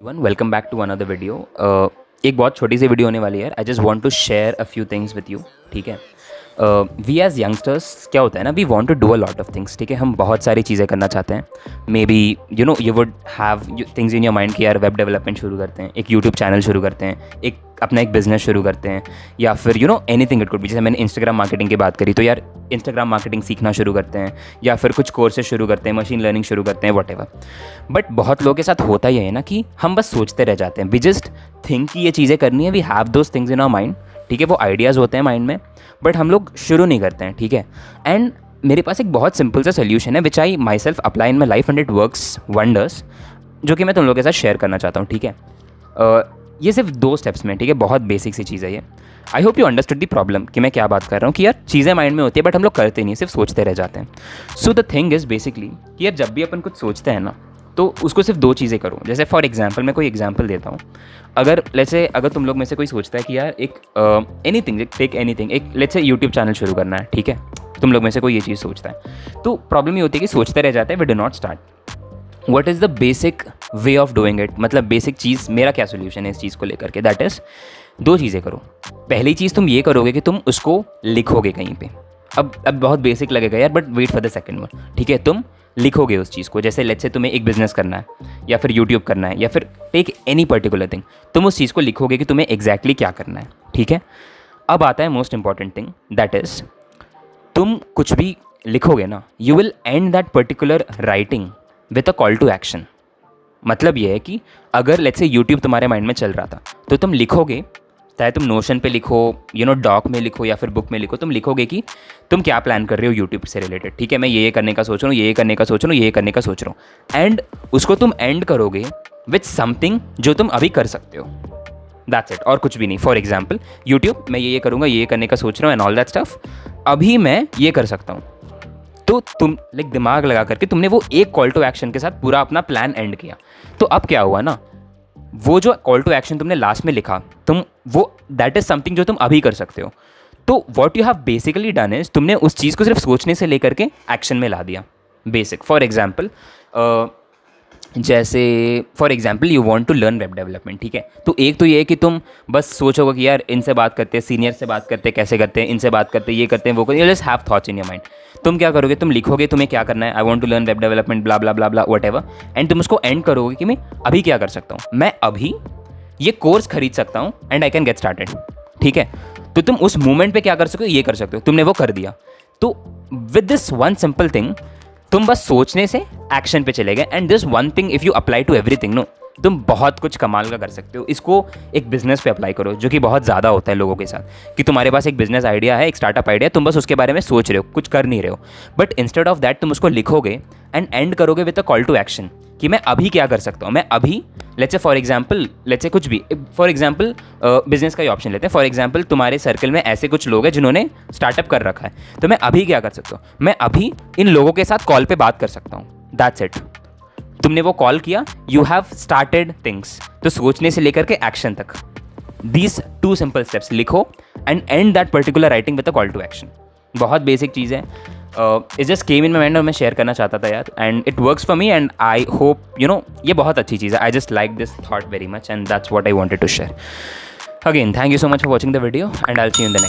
One welcome back to another video. एक बहुत छोटी सी वीडियो होने वाली है। I just want to share a few things with you. ठीक है, वी एज यंगस्टर्स क्या होता है ना, we want to do a lot of things. ठीक है, हम बहुत सारी चीज़ें करना चाहते हैं। Maybe you would have things in your mind कि यार वेब डेवलपमेंट शुरू करते हैं, एक यूट्यूब चैनल शुरू करते हैं, अपना एक बिजनेस शुरू करते हैं, या फिर एनीथिंग इट कुड बी। जैसे मैंने इंस्टाग्राम मार्केटिंग की बात करी, तो यार इंस्टाग्राम मार्केटिंग सीखना शुरू करते हैं, या फिर कुछ कोर्सेज शुरू करते हैं, मशीन लर्निंग शुरू करते हैं, व्हाटएवर। बट बहुत लोगों के साथ होता ही है ना कि हम बस सोचते रह जाते हैं। वी जस्ट थिंक कि ये चीज़ें करनी है, we have those things in our mind. ठीक है, वो आइडियाज़ होते हैं माइंड में, बट हम लोग शुरू नहीं करते हैं। ठीक है, एंड मेरे पास एक बहुत सिंपल सा सोल्यूशन है which I myself apply in my life and it works wonders, जो कि मैं तुम लोगों के साथ शेयर करना चाहता हूँ। ठीक है, ये सिर्फ 2 स्टेप्स में। ठीक है, बहुत बेसिक सी चीज़ है ये। I hope you understood the problem कि मैं क्या बात कर रहा हूँ, कि यार चीज़ें माइंड में होती है बट हम लोग करते नहीं, सिर्फ सोचते रह जाते हैं। So the thing is basically कि यार जब भी अपन कुछ सोचते हैं ना, तो उसको सिर्फ 2 चीज़ें करो। जैसे फॉर एग्जाम्पल, मैं कोई एग्जाम्पल देता हूँ। अगर तुम लोग में से कोई सोचता है कि यार एक एनीथिंग, टेक एनीथिंग, एक लेट्स से यूट्यूब चैनल शुरू करना है। ठीक है, तुम लोग में से कोई ये चीज़ सोचता है, तो प्रॉब्लम ये होती है कि सोचते रह जाते हैं, we do not start. What is the basic way of doing it, मतलब बेसिक चीज़, मेरा क्या सोल्यूशन है इस चीज़ को लेकर के, दैट इज़ 2 चीज़ें करो। पहली चीज़ तुम ये करोगे कि तुम उसको लिखोगे कहीं पे। अब बहुत बेसिक लगेगा यार, but wait for the second one. ठीक है, तुम लिखोगे उस चीज़ को। जैसे लेट्स से तुम्हें एक बिजनेस करना है, या फिर यूट्यूब करना है, या फिर टेक एनी पर्टिकुलर थिंग, तुम उस चीज़ को लिखोगे कि तुम्हें एग्जैक्टली क्या करना है। ठीक है, अब आता है most important thing, that is तुम कुछ भी लिखोगे ना, you will end that particular writing with a call to action. मतलब ये है कि अगर लेट्स से यूट्यूब तुम्हारे माइंड में चल रहा था, तो तुम लिखोगे, चाहे तुम नोशन पे लिखो, डॉक में लिखो, या फिर बुक में लिखो, तुम लिखोगे कि तुम क्या प्लान कर रहे हो यूट्यूब से रिलेटेड। ठीक है, मैं ये करने का सोच रहा हूँ, ये करने का सोच रहा हूँ, ये करने का सोच रहा हूँ, एंड उसको तुम एंड करोगे विथ समथिंग जो तुम अभी कर सकते हो। दैट्स इट, और कुछ भी नहीं। फॉर एग्जाम्पल यूट्यूब, मैं ये करूँगा, ये करने का सोच रहा हूँ, एंड ऑल दैट स्टफ, अभी मैं ये कर सकता हूँ। तो तुम दिमाग लगा करके तुमने वो एक कॉल टू एक्शन के साथ पूरा अपना प्लान एंड किया। तो अब क्या हुआ ना, वो जो कॉल टू एक्शन तुमने लास्ट में लिखा, दैट इज समथिंग जो तुम अभी कर सकते हो। तो what you have basically done is, तुमने उस चीज़ को सिर्फ सोचने से लेकर के एक्शन में ला दिया। बेसिक फॉर एग्जाम्पल, जैसे for example you want to learn web development. ठीक है, तो एक तो ये है कि तुम बस सोचोगे कि यार इनसे बात करते हैं, सीनियर से बात करते हैं, कैसे करते हैं, इनसे बात करते हैं, ये करते हैं, वो करते हैं, just have thoughts in your mind. तुम क्या करोगे, तुम लिखोगे तुम्हें क्या करना है, I want to learn web development, blah blah blah blah whatever, and तुम उसको एंड करोगे कि मैं अभी क्या कर सकता हूँ, मैं अभी ये कोर्स खरीद सकता हूँ and I can get started. ठीक है, तो तुम उस मोमेंट पे क्या कर सकते हो, ये कर सकते हो, तुमने वो कर दिया। तो with this one simple thing, तुम बस सोचने से एक्शन पे चले गए। And this one thing if you apply to everything, no, तुम बहुत कुछ कमाल का कर सकते हो। इसको एक बिजनेस पे अप्लाई करो, जो कि बहुत ज़्यादा होता है लोगों के साथ, कि तुम्हारे पास एक बिजनेस आइडिया है, एक स्टार्टअप आइडिया, तुम बस उसके बारे में सोच रहे हो, कुछ कर नहीं रहे हो। बट इंस्टेड ऑफ दैट तुम उसको लिखोगे एंड एंड करोगे with a call to action, कि मैं अभी क्या कर सकता हूँ। मैं अभी let's say for example, let's say कुछ भी, फॉर एग्जाम्पल बिजनेस का ही ऑप्शन लेते हैं। फॉर एग्जाम्पल तुम्हारे सर्कल में ऐसे कुछ लोग हैं जिन्होंने स्टार्टअप कर रखा है, तो मैं अभी क्या कर सकता हूँ, मैं अभी इन लोगों के साथ कॉल पे बात कर सकता हूँ। दैट्स इट, तुमने वो कॉल किया, यू हैव स्टार्टेड थिंग्स। तो सोचने से लेकर के एक्शन तक, दीज 2 सिंपल स्टेप्स, लिखो and end that particular writing with a call to action. बहुत बेसिक चीज़ है, it just came in my mind और मैं शेयर करना चाहता था यार, and it works for me, and I hope ये बहुत अच्छी चीज़ है। I just like this thought very much, and that's what I wanted to share. Again, thank you so much for watching the video, and I will see you in the next.